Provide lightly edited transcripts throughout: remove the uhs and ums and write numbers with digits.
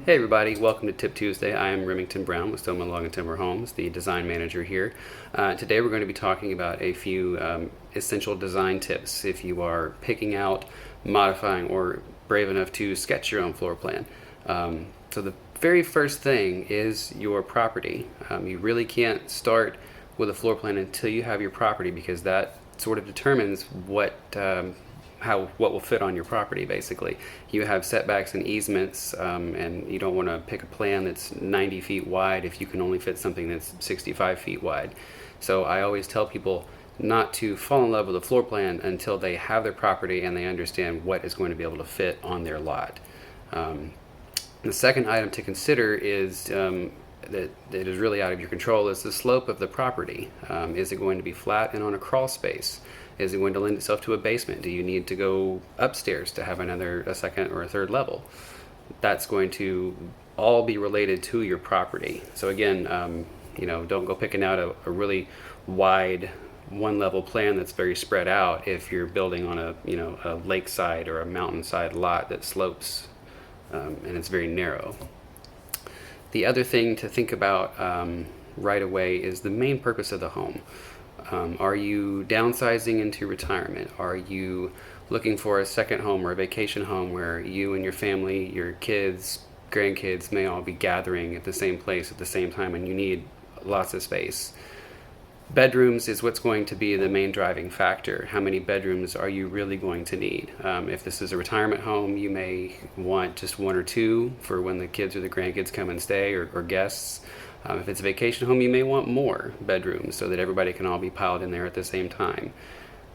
Hey everybody, welcome to Tip Tuesday. I am Remington Brown with Stoneman Log and Timber Homes, the design manager here. Today we're going to be talking about a few essential design tips if you are picking out, modifying, or brave enough to sketch your own floor plan. So the very first thing is your property. You really can't start with a floor plan until you have your property, because that sort of determines what will fit on your property. Basically, you have setbacks and easements, and you don't want to pick a plan that's 90 feet wide if you can only fit something that's 65 feet wide. So I always tell people not to fall in love with a floor plan until they have their property and they understand what is going to be able to fit on their lot. The second item to consider is that is really out of your control is the slope of the property. Is it going to be flat and on a crawl space? Is it going to lend itself to a basement? Do you need to go upstairs to have a second or a third level? That's going to all be related to your property. So again, don't go picking out a really wide one level plan that's very spread out if you're building on a lakeside or a mountainside lot that slopes and it's very narrow. The other thing to think about right away is the main purpose of the home. Are you downsizing into retirement? Are you looking for a second home or a vacation home where you and your family, your kids, grandkids may all be gathering at the same place at the same time and you need lots of space? Bedrooms is what's going to be the main driving factor. How many bedrooms are you really going to need? If this is a retirement home, you may want just one or two for when the kids or the grandkids come and stay, or guests. If it's a vacation home, you may want more bedrooms so that everybody can all be piled in there at the same time.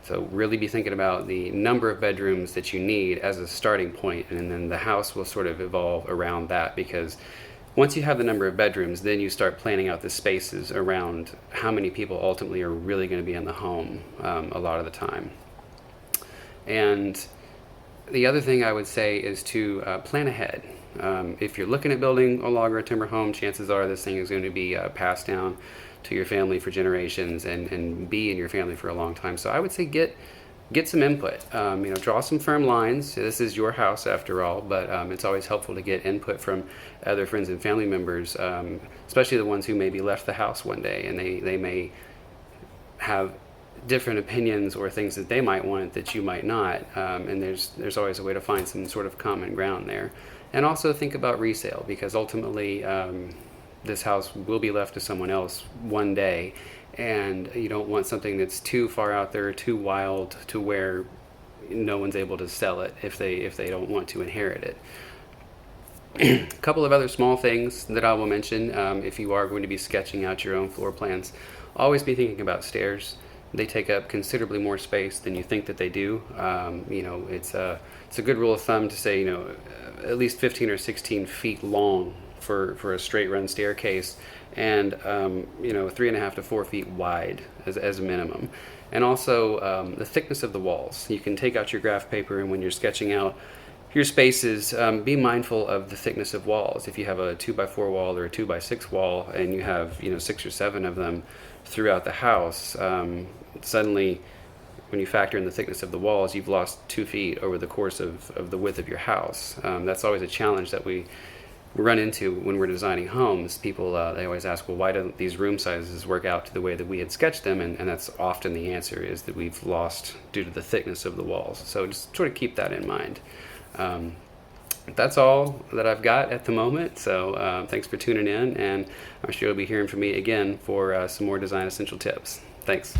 So really be thinking about the number of bedrooms that you need as a starting point, and then the house will sort of evolve around that, because once you have the number of bedrooms, then you start planning out the spaces around how many people ultimately are really going to be in the home a lot of the time. And the other thing I would say is to plan ahead. If you're looking at building a log or a timber home, chances are this thing is going to be passed down to your family for generations and be in your family for a long time. So I would say get some input. Draw some firm lines. This is your house after all, but it's always helpful to get input from other friends and family members, especially the ones who maybe left the house one day and they may have different opinions or things that they might want that you might not, and there's always a way to find some sort of common ground there. And also think about resale, because ultimately this house will be left to someone else one day, and you don't want something that's too far out there, too wild, to where no one's able to sell it if they don't want to inherit it. A couple of other small things that I will mention if you are going to be sketching out your own floor plans. Always be thinking about stairs. They take up considerably more space than you think that they do. It's a good rule of thumb to say at least 15 or 16 feet long for a straight run staircase, and 3.5 to 4 feet wide as a minimum. And also the thickness of the walls. You can take out your graph paper, and when you're sketching out your spaces, be mindful of the thickness of walls. If you have a 2x4 wall or a 2x6 wall and you have 6 or 7 of them throughout the house, suddenly when you factor in the thickness of the walls, you've lost 2 feet over the course of the width of your house. That's always a challenge that we run into when we're designing homes. People they always ask, well, why don't these room sizes work out to the way that we had sketched them? And that's often the answer, is that we've lost due to the thickness of the walls. So just sort of keep that in mind. That's all that I've got at the moment, so thanks for tuning in, and I'm sure you'll be hearing from me again for some more design essential tips. Thanks.